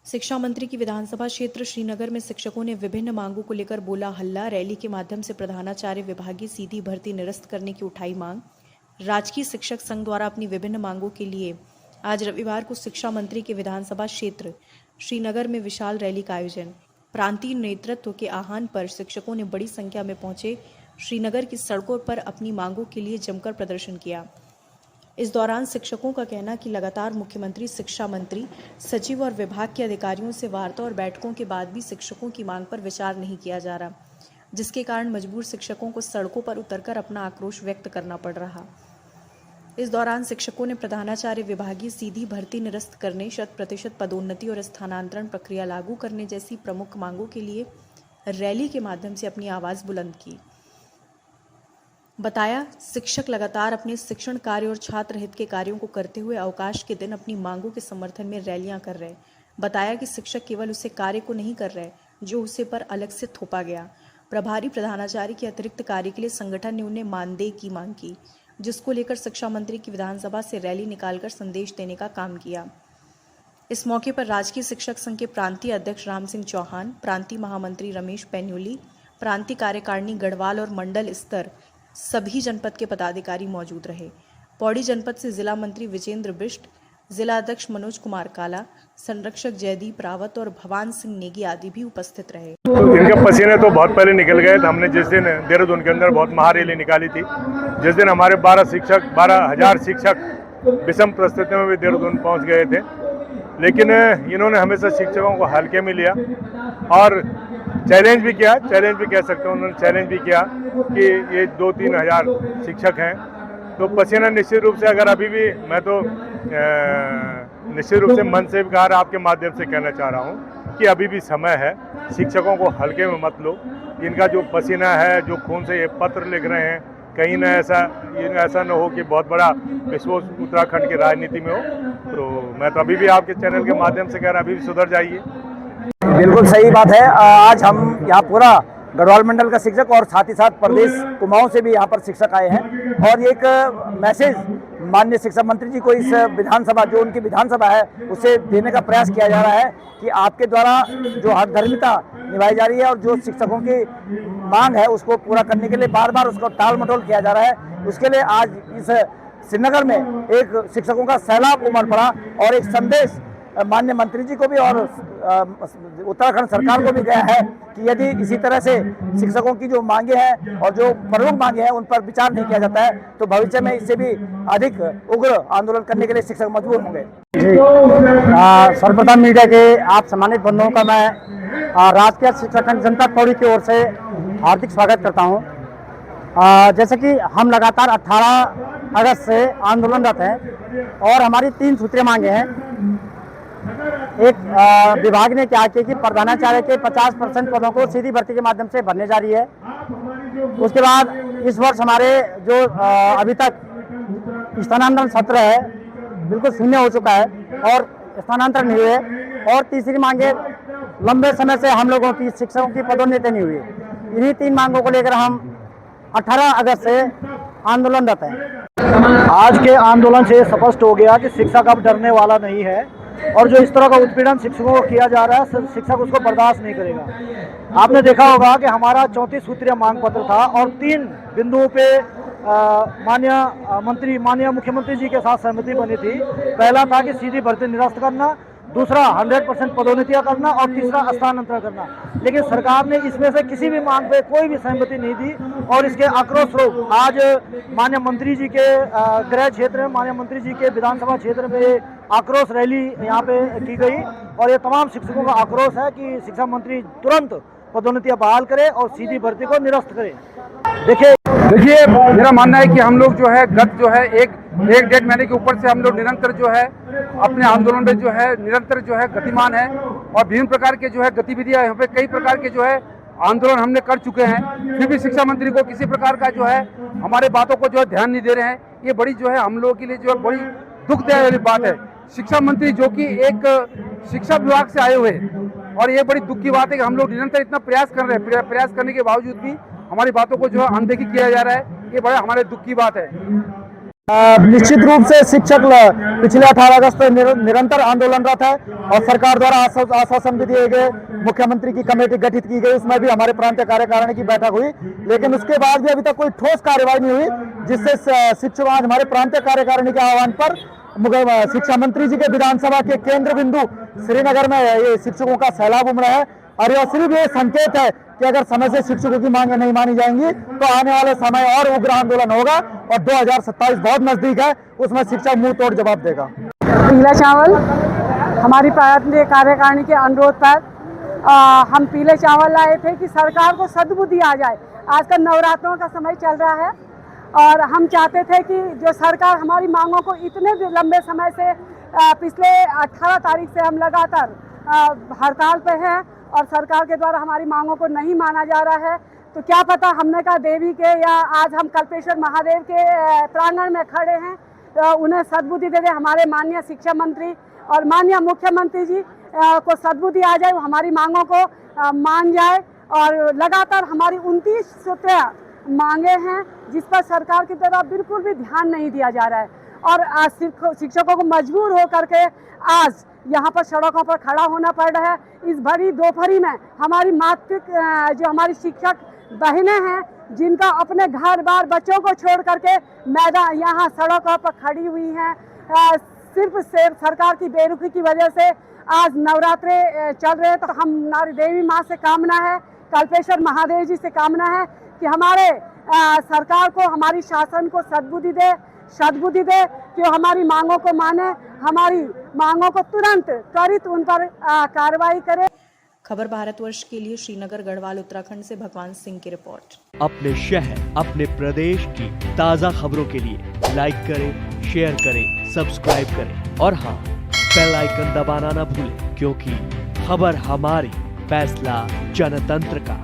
शिक्षा मंत्री की विधानसभा क्षेत्र श्रीनगर में शिक्षकों ने विभिन्न मांगों को लेकर बोला हल्ला। रैली के माध्यम से प्रधानाचार्य विभागीय सीधी भर्ती निरस्त करने की उठाई मांग। राजकीय शिक्षक संघ द्वारा अपनी विभिन्न मांगों के लिए आज रविवार को शिक्षा मंत्री के विधानसभा क्षेत्र श्रीनगर में विशाल रैली का आयोजन। प्रांतीय नेतृत्व के आह्वान पर शिक्षकों ने बड़ी संख्या में पहुंचे श्रीनगर की सड़कों पर अपनी मांगों के लिए जमकर प्रदर्शन किया। इस दौरान शिक्षकों का कहना कि लगातार मुख्यमंत्री, शिक्षा मंत्री, सचिव और विभाग के अधिकारियों से वार्ता और बैठकों के बाद भी शिक्षकों की मांग पर विचार नहीं किया जा रहा, जिसके कारण मजबूर शिक्षकों को सड़कों पर उतरकर अपना आक्रोश व्यक्त करना पड़ रहा। इस दौरान शिक्षकों ने प्रधानाचार्य विभागीय सीधी भर्ती निरस्त करने, 100% पदोन्नति और स्थानांतरण प्रक्रिया लागू करने जैसी प्रमुख मांगों के लिए रैली के माध्यम से अपनी आवाज़ बुलंद की। बताया, शिक्षक लगातार अपने शिक्षण कार्य और छात्र हित के कार्यों को करते हुए अवकाश के दिन अपनी मांगों के समर्थन में रैलियां कर रहे। बताया कि शिक्षक केवल उसे कार्य को नहीं कर रहे जो उसे पर अलग से थोपा गया। प्रभारी प्रधानाचार्य के अतिरिक्त कार्य के लिए संगठन ने उन्हें मानदेय की मांग की, जिसको लेकर शिक्षा मंत्री की विधानसभा से रैली निकालकर संदेश देने का काम किया। इस मौके पर राजकीय शिक्षक संघ के प्रांतीय अध्यक्ष राम सिंह चौहान, प्रांतीय महामंत्री रमेश पैन्यूली, प्रांतीय कार्यकारिणी गढ़वाल और मंडल स्तर सभी जनपद के पदाधिकारी मौजूद रहे। पौड़ी जनपद से जिला मंत्री विजेंद्र बिष्ट, जिला अध्यक्ष मनोज कुमार काला, संरक्षक जयदीप रावत और भवान सिंह नेगी आदि भी उपस्थित रहे। तो इनके पसीने तो बहुत पहले निकल गए थे। हमने जिस दिन देहरादून के अंदर बहुत महारैली निकाली थी, जिस दिन हमारे 12,000 शिक्षक विषम परिस्थितियों में भी देहरादून पहुंच गए थे, लेकिन इन्होंने हमेशा शिक्षकों को हल्के में लिया और चैलेंज भी किया, चैलेंज भी कह सकते हैं, उन्होंने चैलेंज भी किया कि ये 2-3 हज़ार शिक्षक हैं तो पसीना निश्चित रूप से, अगर अभी भी मैं तो निश्चित रूप से मन से भी कहा, आपके माध्यम से कहना चाह रहा हूँ कि अभी भी समय है, शिक्षकों को हल्के में मत लो। इनका जो पसीना है, जो खून से ये पत्र लिख रहे हैं, कहीं ना ऐसा न हो कि बहुत बड़ा विस्फोट उत्तराखंड की राजनीति में हो। तो मैं तो अभी भी आपके चैनल के माध्यम से कह रहा, अभी भी सुधर जाइए। बिल्कुल सही बात है। आज हम यहाँ पूरा गढ़वाल मंडल का शिक्षक और साथ ही साथ प्रदेश कुमाऊं से भी यहाँ पर शिक्षक आए हैं और एक मैसेज माननीय शिक्षा मंत्री जी को इस विधानसभा, जो उनकी विधानसभा है, उसे देने का प्रयास किया जा रहा है कि आपके द्वारा जो हकधर्मिता निभाई जा रही है और जो शिक्षकों की मांग है उसको पूरा करने के लिए बार बार उसको टाल मटोल किया जा रहा है। उसके लिए आज इस श्रीनगर में एक शिक्षकों का सैलाब उमड़ पड़ा और एक संदेश माननीय मंत्री जी को भी और उत्तराखंड सरकार को भी गया है कि यदि इसी तरह से शिक्षकों की जो मांगे हैं और जो प्रमुख मांगे हैं उन पर विचार नहीं किया जाता है तो भविष्य में इससे भी अधिक उग्र आंदोलन करने के लिए शिक्षक मजबूर होंगे। सर्वप्रथम मीडिया के आप सम्मानित बंधुओं का मैं राजकीय शिक्षक संघ जनपद पौड़ी की ओर से हार्दिक स्वागत करता हूँ। जैसे कि हम लगातार 18 अगस्त से आंदोलनरत हैं और हमारी 3 सूत्रीय मांगे हैं। एक, विभाग ने क्या किया कि प्रधानाचार्य के 50% पदों को सीधी भर्ती के माध्यम से भरने जा रही है। उसके बाद इस वर्ष हमारे जो अभी तक स्थानांतरण सत्र है बिल्कुल शून्य हो चुका है और स्थानांतरण नहीं हुए। और तीसरी मांगे, लंबे समय से हम लोगों की शिक्षकों की पदोन्नति नहीं हुई। इन्हीं 3 मांगों को लेकर हम 18 अगस्त से आंदोलनरत हैं। आज के आंदोलन से स्पष्ट हो गया कि शिक्षक अब डरने वाला नहीं है और जो इस तरह का उत्पीड़न शिक्षकों को किया जा रहा है, शिक्षक उसको बर्दाश्त नहीं करेगा। आपने देखा होगा कि हमारा 34 सूत्रीय मांग पत्र था और 3 बिंदुओं पे माननीय मुख्यमंत्री जी के साथ सहमति बनी थी। पहला था कि सीधी भर्ती निरस्त करना, दूसरा 100% पदोन्नतियां करना और तीसरा स्थानांतरण करना। लेकिन सरकार ने इसमें से किसी भी मांग पे कोई भी सहमति नहीं दी और इसके आक्रोश रूप आज माननीय मंत्री जी के गृह क्षेत्र में, माननीय मंत्री जी के विधानसभा क्षेत्र में आक्रोश रैली यहाँ पे की गई और ये तमाम शिक्षकों का आक्रोश है कि शिक्षा मंत्री तुरंत पदोन्नतियां बहाल करे और सीधी भर्ती को निरस्त करे। देखिए मेरा मानना है कि हम लोग जो है एक 1.5 महीने के ऊपर से हम लोग निरंतर जो है अपने आंदोलन में जो है निरंतर जो है गतिमान है और विभिन्न प्रकार के जो है गतिविधियां, यहाँ पे कई प्रकार के जो है आंदोलन हमने कर चुके हैं। फिर भी शिक्षा मंत्री को किसी प्रकार का जो है हमारे बातों को जो है ध्यान नहीं दे रहे हैं। ये बड़ी जो है हम लोगों के लिए जो है बड़ी दुखदायक वाली बात है। शिक्षा मंत्री जो कि एक शिक्षा विभाग से आए हुए हैं और ये बड़ी दुख की बात है कि हम लोग निरंतर इतना प्रयास कर रहे हैं, प्रयास करने के बावजूद भी हमारी बातों को जो है अनदेखी किया जा रहा है। ये बड़ा हमारे दुख की बात है। निश्चित रूप से शिक्षक पिछले 18 अगस्त से निरंतर आंदोलनरत है और सरकार द्वारा आश्वासन भी दिए गए, मुख्यमंत्री की कमेटी गठित की गई, उसमें भी हमारे प्रांतीय कार्यकारिणी की बैठक हुई, लेकिन उसके बाद भी अभी तक कोई ठोस कार्यवाही नहीं हुई, जिससे शिक्षक आज हमारे प्रांतीय कार्यकारिणी के आह्वान पर शिक्षा मंत्री जी के विधानसभा के केंद्र बिंदु श्रीनगर में ये शिक्षकों का सैलाब उमड़ा है। और यह सिर्फ ये संकेत है कि अगर समय से शिक्षकों की मांगें नहीं मानी जाएंगी तो आने वाले समय और उग्र आंदोलन होगा और 2027 बहुत नजदीक है, उसमें शिक्षा मुंह तोड़ जवाब देगा। पीला चावल हमारी प्रांतीय कार्यकारिणी के अनुरोध पर हम पीले चावल लाए थे कि सरकार को सद्बुद्धि आ जाए। आजकल नवरात्रों का समय चल रहा है और हम चाहते थे कि जो सरकार हमारी मांगों को इतने लंबे समय से पिछले 18 तारीख से हम लगातार हड़ताल पे हैं और सरकार के द्वारा हमारी मांगों को नहीं माना जा रहा है, तो क्या पता हमने कहा देवी के या आज हम कल्पेश्वर महादेव के प्रांगण में खड़े हैं, तो उन्हें सद्बुद्धि दे दे हमारे माननीय शिक्षा मंत्री और माननीय मुख्यमंत्री जी को सद्बुद्धि आ जाए, हमारी मांगों को मान जाए। और लगातार हमारी 29 सूत्रीय मांगे हैं जिस पर सरकार की तरफ बिल्कुल भी ध्यान नहीं दिया जा रहा है और शिक्षकों को मजबूर हो करके आज यहाँ पर सड़कों पर खड़ा होना पड़ रहा है। इस भरी दोपहरी में हमारी जो हमारी शिक्षक बहनें हैं जिनका अपने घर बार बच्चों को छोड़ करके मैदान यहाँ सड़कों पर खड़ी हुई हैं, सिर्फ सरकार की बेरुखी की वजह से आज नवरात्रे चल रहे हैं, तो हम नारी देवी माँ से कामना है, कल्पेश्वर महादेव जी से कामना है कि हमारे सरकार को हमारी शासन को सद्बुद्धि दे कि हमारी मांगों को माने, हमारी मांगों को तुरंत त्वरित उन पर कार्रवाई करे। खबर भारतवर्ष के लिए श्रीनगर गढ़वाल उत्तराखंड से भगवान सिंह की रिपोर्ट। अपने शहर अपने प्रदेश की ताज़ा खबरों के लिए लाइक करें, शेयर करें, सब्सक्राइब करें और हाँ, बेल आइकन दबाना ना भूलें, क्योंकि खबर हमारी, फैसला जनतंत्र का।